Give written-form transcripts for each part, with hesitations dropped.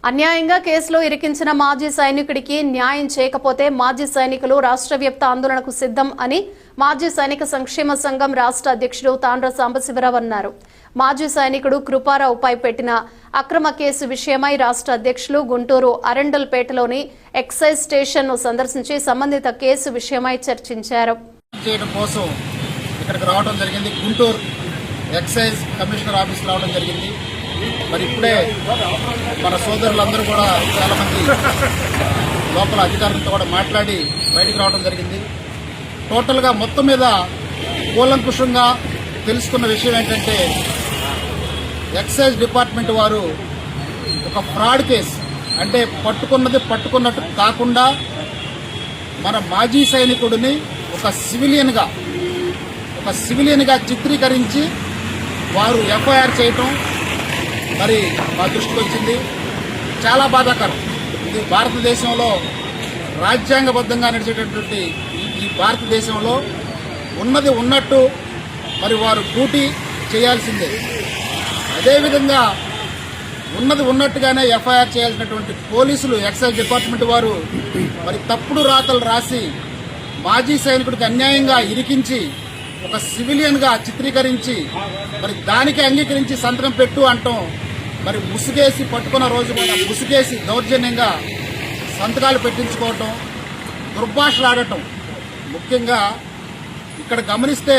అన్యాయంగా కేసులో ఇరికించిన మాజీ సైనికుడికి న్యాయం చేయకపోతే మాజీ సైనికులు రాష్ట్ర వ్యాప్త ఆందోళనకు సిద్ధం అని మాజీ సైనిక సంక్షేమ సంఘం రాష్ట్ర అధ్యక్షుడు తాండ్ర సాంబశివరావు అన్నారు. మాజీ సైనికుడు కృపారావుపై పెట్టిన అక్రమ కేసు విషయమై రాష్ట్ర అధ్యక్షులు గుంటూరు అరండల్పేటలోని ఎక్సైజ్ స్టేషన్ ను సందర్శించి సంబంధిత కేసు విషయమై చర్చించారు. గుంటూరు ఎక్సైజ్ కమిషనర్ ఆఫీస్ రావడం జరిగింది. మరి ఇప్పుడే మన సోదరులందరూ కూడా చాలా మంది లోపల అధికారులతో కూడా మాట్లాడి బయటికి రావడం జరిగింది. టోటల్గా మొత్తం మీద కూలంకుషంగా తెలుసుకున్న విషయం ఏంటంటే ఎక్సైజ్ డిపార్ట్మెంట్ వారు ఒక ఫ్రాడ్ కేసు, అంటే పట్టుకున్నది పట్టుకున్నట్టు కాకుండా మన మాజీ సైనికుడిని ఒక సివిలియన్గా చిత్రీకరించి వారు ఎఫ్ఐఆర్ చేయటం మరి మా దృష్టికి వచ్చింది. చాలా బాధాకరం. ఇది భారతదేశంలో రాజ్యాంగబద్ధంగా నడిచేటటువంటి ఈ భారతదేశంలో ఉన్నది ఉన్నట్టు మరి వారు డ్యూటీ చేయాల్సిందే. అదేవిధంగా ఉన్నది ఉన్నట్టుగానే ఎఫ్ఐఆర్ చేయాల్సినటువంటి పోలీసులు, ఎక్సైజ్ డిపార్ట్మెంట్ వారు మరి తప్పుడు రాతలు రాసి మాజీ సైనికుడికి అన్యాయంగా ఇరికించి ఒక సివిలియన్గా చిత్రీకరించి మరి దానికి అంగీకరించి సంతకం పెట్టు అంటాం. మరి ముసుగేసి పట్టుకున్న రోజు కూడా ముసుగేసి దౌర్జన్యంగా సంతకాలు పెట్టించుకోవటం, దుర్భాషలాడటం. ముఖ్యంగా ఇక్కడ గమనిస్తే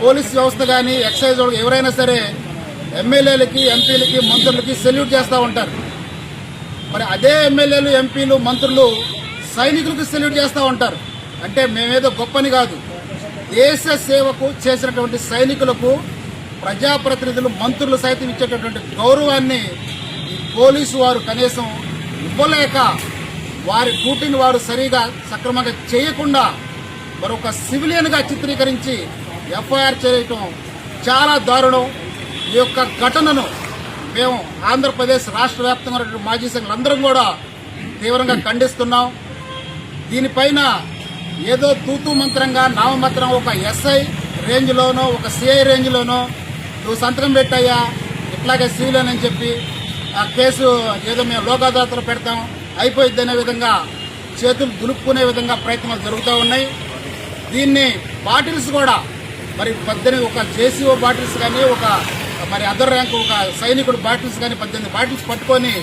పోలీస్ వ్యవస్థ కానీ ఎక్సైజ్ ఎవరైనా సరే ఎమ్మెల్యేలకి, ఎంపీలకి, మంత్రులకి సెల్యూట్ చేస్తూ ఉంటారు. మరి అదే ఎమ్మెల్యేలు, ఎంపీలు, మంత్రులు సైనికులకు సెల్యూట్ చేస్తూ ఉంటారు. అంటే మేమేదో గొప్పని కాదు, దేశ సేవకు చేసినటువంటి సైనికులకు ప్రజాప్రతినిధులు, మంత్రులు సైతం ఇచ్చేటటువంటి గౌరవాన్ని ఈ పోలీసు వారు కనీసం ఇవ్వలేక వారి డ్యూటీని వారు సరిగా సక్రమంగా చేయకుండా మరొక సివిలియన్గా చిత్రీకరించి ఎఫ్ఐఆర్ చేయటం చాలా దారుణం. ఈ యొక్క ఘటనను మేము ఆంధ్రప్రదేశ్ రాష్ట్ర వ్యాప్తంగా ఉన్నటువంటి మాజీ సైనికులందరం కూడా తీవ్రంగా ఖండిస్తున్నాం. దీనిపైన ఏదో తూతూ మంత్రంగా నామమాత్రం ఒక ఎస్ఐ రేంజ్లోనో, ఒక సిఐ రేంజ్లోనో నువ్వు సంతకం పెట్టాయా ఇట్లాగే సివిలియన్ అని చెప్పి ఆ కేసు ఏదో మేము లోక్ అదాలత్లో పెడతాం అయిపోయింది అనే విధంగా చేతులు దులుపుకునే విధంగా ప్రయత్నాలు జరుగుతూ ఉన్నాయి. దీన్ని బాటిల్స్ కూడా మరి 18 ఒక జేసీఓ బాటిల్స్ కానీ, ఒక మరి అదర్ ర్యాంక్ ఒక సైనికుడు బాటిల్స్ కానీ 18 బాటిల్స్ పట్టుకొని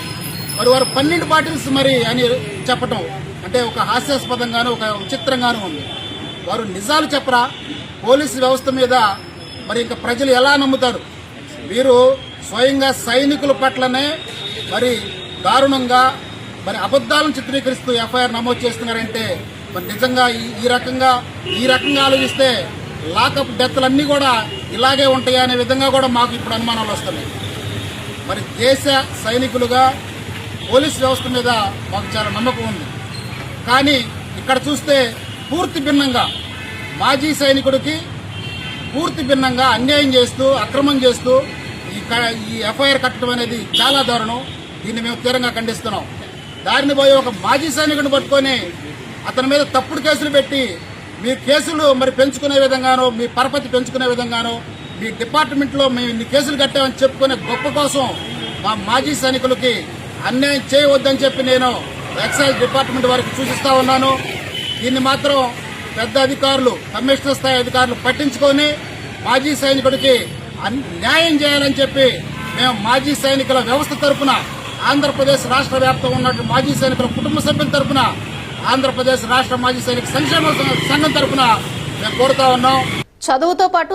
మరి వారు 12 బాటిల్స్ మరి అని చెప్పటం అంటే ఒక హాస్యాస్పదంగానూ, ఒక విచిత్రంగానూ ఉంది. వారు నిజాలు చెప్పరా? పోలీసు వ్యవస్థ మీద మరి ఇంకా ప్రజలు ఎలా నమ్ముతారు? వీరు స్వయంగా సైనికుల పట్లనే మరి దారుణంగా మరి అబద్దాలను చిత్రీకరిస్తూ ఎఫ్ఐఆర్ నమోదు చేస్తున్నారంటే మరి నిజంగా ఈ రకంగా ఆలోచిస్తే లాకప్ డెత్లన్నీ కూడా ఇలాగే ఉంటాయా అనే విధంగా కూడా మాకు ఇప్పుడు అనుమానాలు వస్తున్నాయి. మరి దేశ సైనికులుగా పోలీస్ వ్యవస్థ మీద మాకు చాలా నమ్మకం ఉంది. కానీ ఇక్కడ చూస్తే పూర్తి భిన్నంగా మాజీ సైనికుడికి పూర్తి భిన్నంగా అన్యాయం చేస్తూ, అక్రమం చేస్తూ ఈ ఎఫ్ఐఆర్ కట్టడం అనేది చాలా దారుణం. దీన్ని మేము తీవ్రంగా ఖండిస్తున్నాం. దారిని పోయి ఒక మాజీ సైనికుడిని పట్టుకొని అతని మీద తప్పుడు కేసులు పెట్టి మీ కేసులు మరి పెంచుకునే విధంగానో, మీ పరపతి పెంచుకునే విధంగానో, మీ డిపార్ట్మెంట్లో మేము ఇన్ని కేసులు కట్టామని చెప్పుకునే గొప్ప కోసం మా మాజీ సైనికులకి అన్యాయం చేయవద్దని చెప్పి నేను ఎక్సైజ్ డిపార్ట్మెంట్ వారికి సూచిస్తా ఉన్నాను. దీన్ని మాత్రం పెద్ద అధికారులు, కమిషనర్ స్థాయి అధికారులు పట్టించుకొని మాజీ సైనికుడికి న్యాయం చేయాలని చెప్పి మేము మాజీ సైనికుల వ్యవస్థ తరఫున, ఆంధ్రప్రదేశ్ రాష్ట్ర వ్యాప్తంగా ఉన్నటువంటి మాజీ సైనికుల కుటుంబ సభ్యుల తరఫున, ఆంధ్రప్రదేశ్ రాష్ట్ర మాజీ సైనిక సంక్షేమ సంఘం తరఫున మేము కోరుతా ఉన్నాం. చదువుతో పాటు